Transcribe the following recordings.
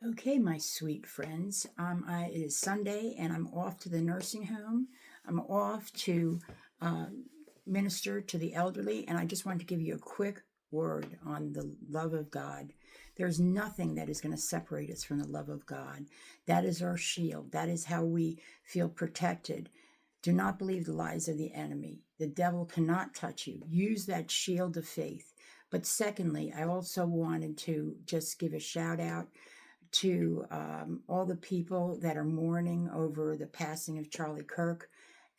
Okay, my sweet friends. It is Sunday and I'm off to the nursing home. I'm off to minister to the elderly, and I just wanted to give you a quick word on the love of God. There's nothing that is going to separate us from the love of God. That is our shield. That is how we feel protected. Do not believe the lies of the enemy. The devil cannot touch you. Use that shield of faith. But secondly, I also wanted to just give a shout out to all the people that are mourning over the passing of Charlie Kirk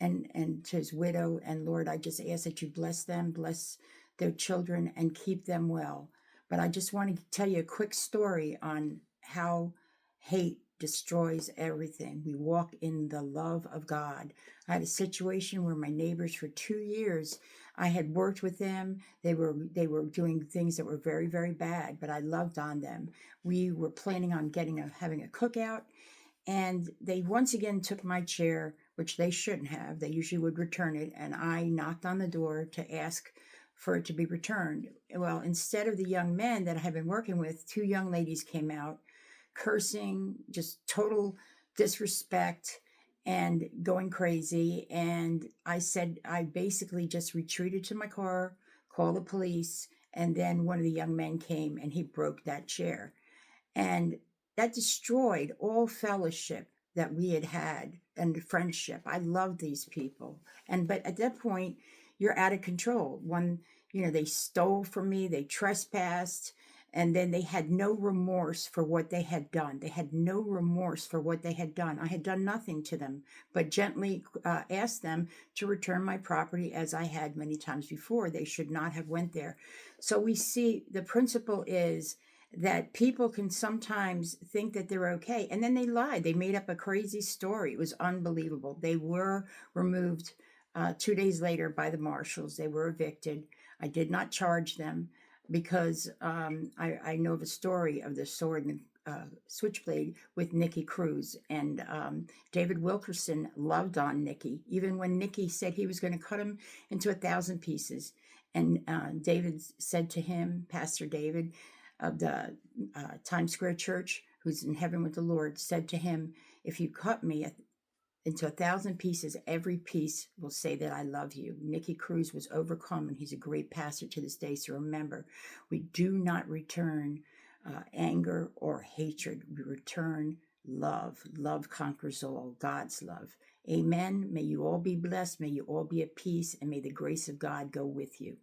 and to his widow. And Lord, I just ask that you bless them, bless their children, and keep them well. But I just want to tell you a quick story on how hate destroys everything. We walk in the love of God. I had a situation where my neighbors for 2 years, I had worked with them. They were doing things that were very, very bad, but I loved on them. We were planning on having a cookout, and they once again took my chair, which they shouldn't have. They usually would return it, and I knocked on the door to ask for it to be returned. Well, instead of the young men that I had been working with, two young ladies came out cursing, just total disrespect and going crazy. And I basically just retreated to my car, called the police, and then one of the young men came and he broke that chair. And that destroyed all fellowship that we had had and friendship. I loved these people. But at that point, you're out of control. They stole from me, they trespassed, and then they had no remorse for what they had done. They had no remorse for what they had done. I had done nothing to them, but gently asked them to return my property as I had many times before. They should not have went there. So we see the principle is that people can sometimes think that they're okay, and then they lied. They made up a crazy story. It was unbelievable. They were removed 2 days later by the marshals. They were evicted. I did not charge them because I know of a story of the sword and switchblade with Nicky Cruz. And David Wilkerson loved on Nicky, even when Nicky said he was going to cut him into 1,000 pieces. And David said to him, Pastor David of the Times Square Church, who's in heaven with the Lord, said to him, if you cut me into 1,000 pieces, every piece will say that I love you. Nicky Cruz was overcome, and he's a great pastor to this day. So remember, we do not return anger or hatred. We return love. Love conquers all, God's love. Amen. May you all be blessed. May you all be at peace, and may the grace of God go with you.